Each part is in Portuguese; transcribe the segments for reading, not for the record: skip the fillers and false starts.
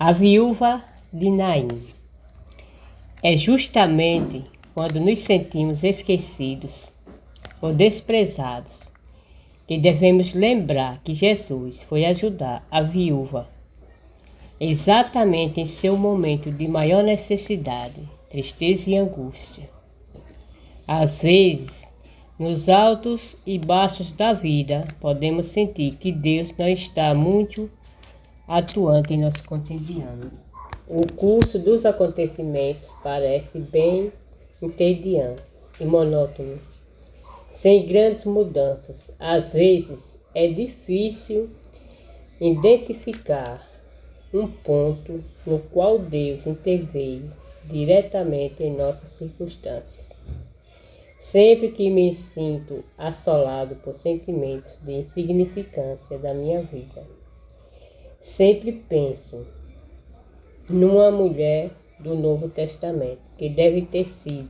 A viúva de Naim. É justamente quando nos sentimos esquecidos ou desprezados que devemos lembrar que Jesus foi ajudar a viúva exatamente em seu momento de maior necessidade, tristeza e angústia. Às vezes, nos altos e baixos da vida, podemos sentir que Deus não está muito atuante em nosso cotidiano. O curso dos acontecimentos parece bem entediante e monótono, sem grandes mudanças. Às vezes é difícil identificar um ponto no qual Deus interveio diretamente em nossas circunstâncias. Sempre que me sinto assolado por sentimentos de insignificância da minha vida, sempre penso numa mulher do Novo Testamento que deve ter se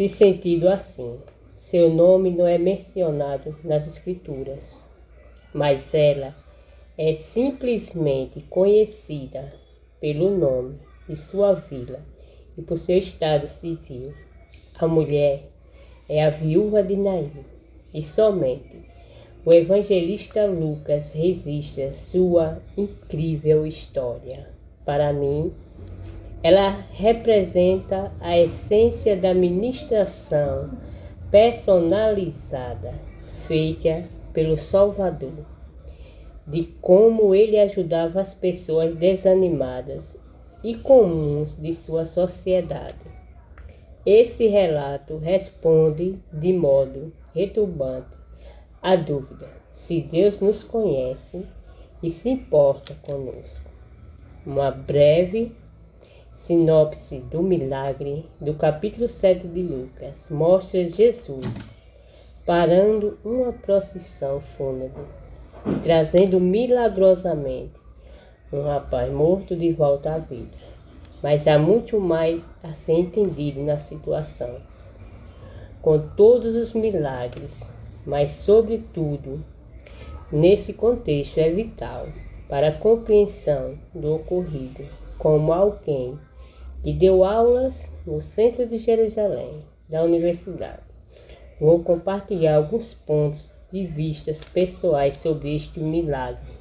sentido assim. Seu nome não é mencionado nas Escrituras, mas ela é simplesmente conhecida pelo nome de sua vila e por seu estado civil. A mulher é a viúva de Naim, e somente o evangelista Lucas registra sua incrível história. Para mim, ela representa a essência da ministração personalizada feita pelo Salvador, de como ele ajudava as pessoas desanimadas e comuns de sua sociedade. Esse relato responde de modo retumbante à dúvida se Deus nos conhece e se importa conosco. Uma breve sinopse do milagre do capítulo 7 de Lucas mostra Jesus parando uma procissão fúnebre, trazendo milagrosamente um rapaz morto de volta à vida. Mas há muito mais a ser entendido na situação. Com todos os milagres, mas sobretudo nesse contexto é vital para a compreensão do ocorrido, como alguém que deu aulas no centro de Jerusalém, da universidade. Vou compartilhar alguns pontos de vista pessoais sobre este milagre.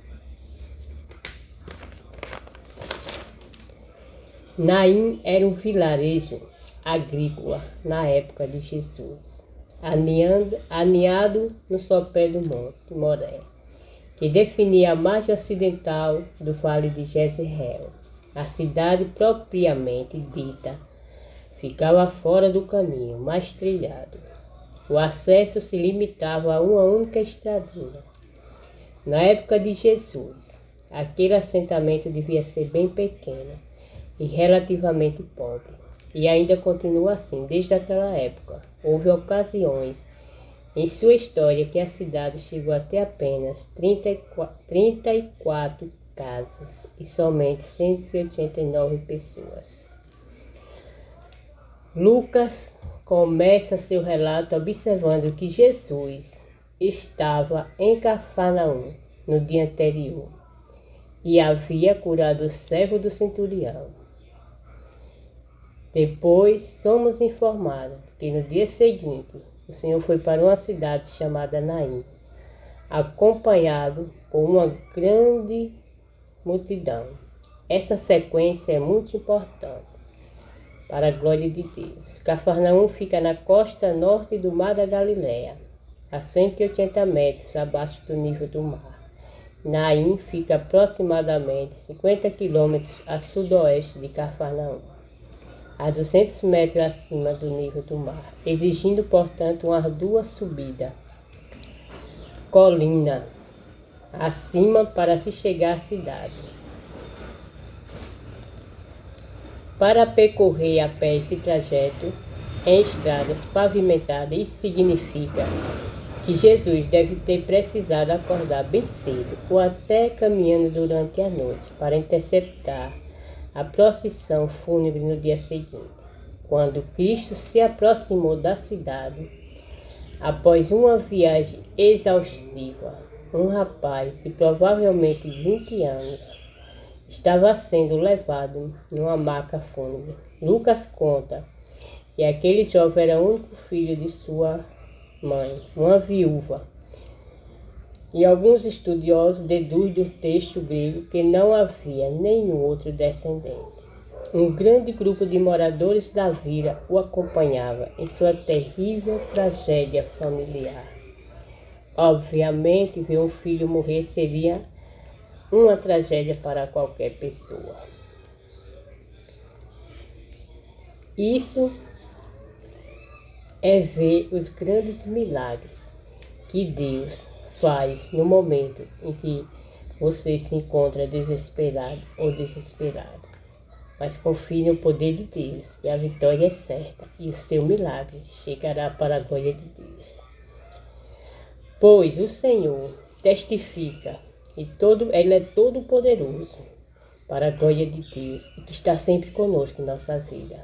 Naim era um vilarejo agrícola na época de Jesus, aninhado no sopé do Monte Moré, que definia a margem ocidental do Vale de Jezreel. A cidade propriamente dita ficava fora do caminho mais trilhado. O acesso se limitava a uma única estradinha. Na época de Jesus, aquele assentamento devia ser bem pequeno e relativamente pobre, e ainda continua assim desde aquela época. Houve ocasiões em sua história que a cidade chegou a ter apenas 34 casas e somente 189 pessoas. Lucas começa seu relato observando que Jesus estava em Cafarnaum no dia anterior e havia curado o servo do centurião. Depois somos informados que no dia seguinte o Senhor foi para uma cidade chamada Naim, acompanhado por uma grande multidão. Essa sequência é muito importante para a glória de Deus. Cafarnaum fica na costa norte do Mar da Galileia, a 180 metros abaixo do nível do mar. Naim fica aproximadamente 50 quilômetros a sudoeste de Cafarnaum, a 200 metros acima do nível do mar, exigindo, portanto, uma ardua subida, colina, acima para se chegar à cidade. Para percorrer a pé esse trajeto em estradas pavimentadas, isso significa que Jesus deve ter precisado acordar bem cedo ou até caminhando durante a noite para interceptar a procissão fúnebre no dia seguinte. Quando Cristo se aproximou da cidade, após uma viagem exaustiva, um rapaz de provavelmente 20 anos estava sendo levado numa maca fúnebre. Lucas conta que aquele jovem era o único filho de sua mãe, uma viúva. E alguns estudiosos deduzem do texto grego que não havia nenhum outro descendente. Um grande grupo de moradores da vila o acompanhava em sua terrível tragédia familiar. Obviamente, ver um filho morrer seria uma tragédia para qualquer pessoa. Isso é ver os grandes milagres que Deus faz no momento em que você se encontra desesperado ou desesperada. Mas confie no poder de Deus, que a vitória é certa e o seu milagre chegará para a glória de Deus. Pois o Senhor testifica e Ele é todo poderoso para a glória de Deus e que está sempre conosco em nossas vidas.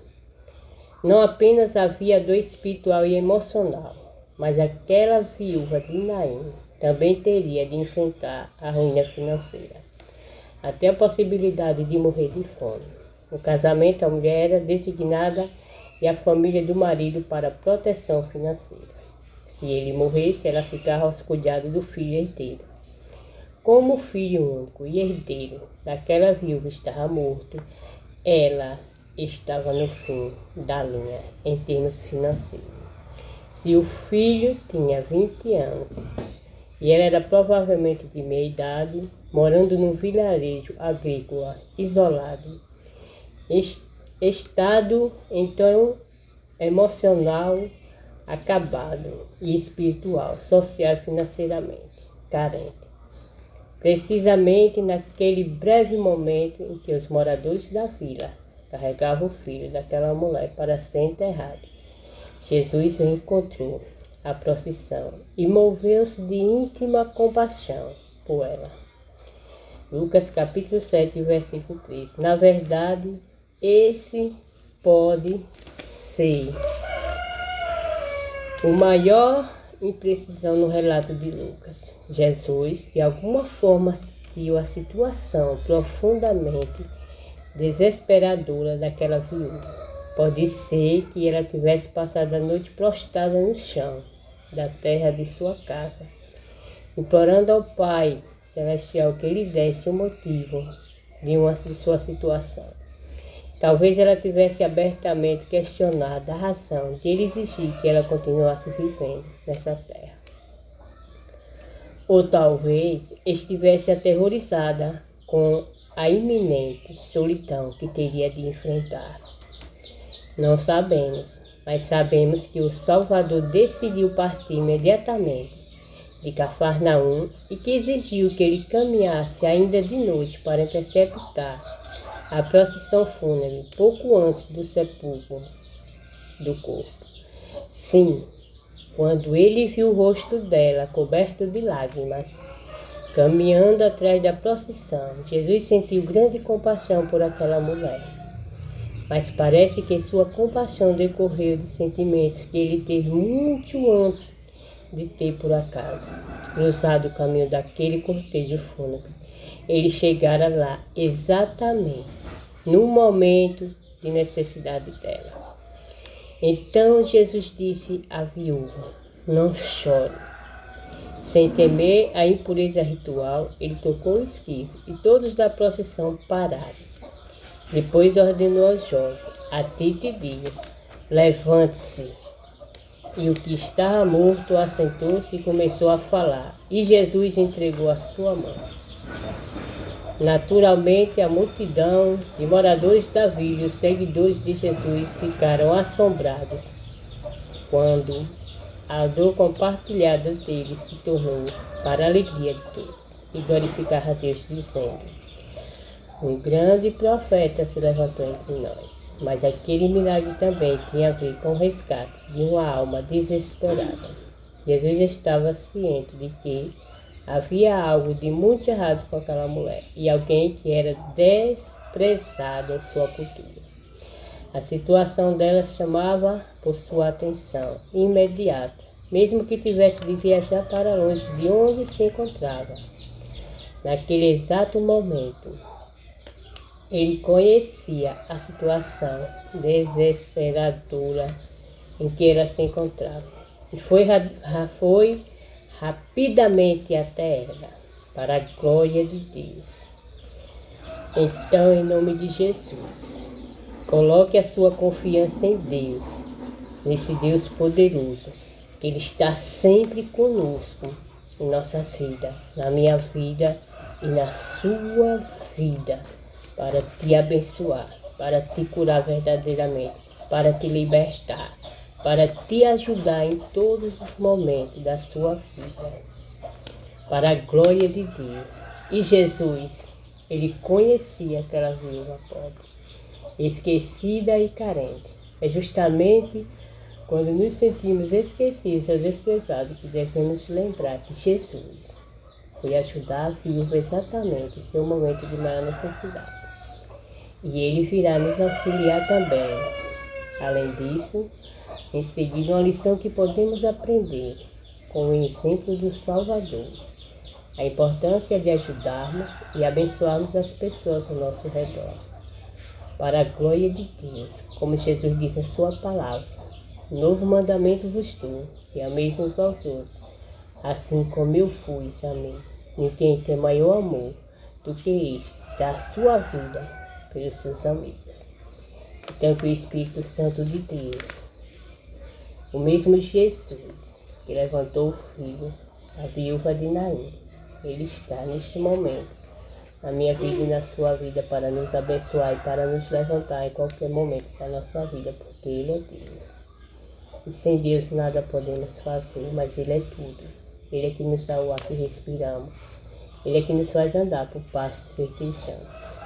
Não apenas havia dor espiritual e emocional, mas aquela viúva de Naim também teria de enfrentar a ruína financeira, até a possibilidade de morrer de fome. No casamento, a mulher era designada e a família do marido para proteção financeira. Se ele morresse, ela ficava aos cuidados do filho herdeiro. Como o filho único e herdeiro daquela viúva estava morto, ela estava no fim da linha em termos financeiros. Se o filho tinha 20 anos e ela era provavelmente de meia idade, morando num vilarejo agrícola isolado, estado então emocional acabado e espiritual, social e financeiramente carente. Precisamente naquele breve momento em que os moradores da vila carregavam o filho daquela mulher para ser enterrado, Jesus o encontrou à procissão e moveu-se de íntima compaixão por ela. Lucas capítulo 7, versículo 3. Na verdade, esse pode ser o maior imprecisão no relato de Lucas. Jesus, de alguma forma, sentiu a situação profundamente desesperadora daquela viúva. Pode ser que ela tivesse passado a noite prostrada no chão da terra de sua casa, implorando ao Pai Celestial que lhe desse o motivo de sua situação. Talvez ela tivesse abertamente questionado a razão de ele exigir que ela continuasse vivendo nessa terra. Ou talvez estivesse aterrorizada com a iminente solidão que teria de enfrentar. Não sabemos, mas sabemos que o Salvador decidiu partir imediatamente de Cafarnaum e que exigiu que ele caminhasse ainda de noite para interceptar a procissão fúnebre pouco antes do sepulcro do corpo. Sim, quando ele viu o rosto dela coberto de lágrimas, caminhando atrás da procissão, Jesus sentiu grande compaixão por aquela mulher. Mas parece que sua compaixão decorreu de sentimentos que ele teve muito antes de ter por acaso cruzado o caminho daquele cortejo fúnebre. Ele chegara lá exatamente no momento de necessidade dela. Então Jesus disse à viúva: não chore. Sem temer a impureza ritual, ele tocou o esquivo e todos da procissão pararam. Depois ordenou ao jovem: a ti te digo, levante-se. E o que estava morto assentou-se e começou a falar, e Jesus entregou a sua mão. Naturalmente, a multidão de moradores da vila e os seguidores de Jesus ficaram assombrados quando a dor compartilhada dele se tornou para a alegria de todos e glorificar a Deus, dizendo: um grande profeta se levantou entre nós. Mas aquele milagre também tinha a ver com o resgate de uma alma desesperada. Jesus estava ciente de que havia algo de muito errado com aquela mulher e alguém que era desprezado em sua cultura. A situação dela chamava por sua atenção imediata, mesmo que tivesse de viajar para longe de onde se encontrava. Naquele exato momento, Ele conhecia a situação desesperadora em que ela se encontrava e foi rapidamente até ela, para a glória de Deus. Então, em nome de Jesus, coloque a sua confiança em Deus, nesse Deus poderoso, que Ele está sempre conosco em nossas vidas, na minha vida e na sua vida, para te abençoar, para te curar verdadeiramente, para te libertar, para te ajudar em todos os momentos da sua vida, para a glória de Deus. E Jesus, Ele conhecia aquela viúva pobre, esquecida e carente. É justamente quando nos sentimos esquecidos ou desprezados que devemos lembrar que Jesus foi ajudar a viúva exatamente em seu momento de maior necessidade. E Ele virá nos auxiliar também. Além disso, em seguida, uma lição que podemos aprender com o exemplo do Salvador: a importância de ajudarmos e abençoarmos as pessoas ao nosso redor, para a glória de Deus, como Jesus diz em sua palavra: novo mandamento vos dou, que ameis uns aos outros, assim como eu fui, amém. Ninguém tem maior amor do que este, da sua vida pelos seus amigos. Então, que o Espírito Santo de Deus, o mesmo Jesus que levantou o filho, a viúva de Naim, Ele está neste momento na minha vida e na sua vida para nos abençoar e para nos levantar em qualquer momento da nossa vida, porque Ele é Deus. E sem Deus nada podemos fazer, mas Ele é tudo. Ele é que nos dá o ar que respiramos. Ele é que nos faz andar por pastos verdejantes.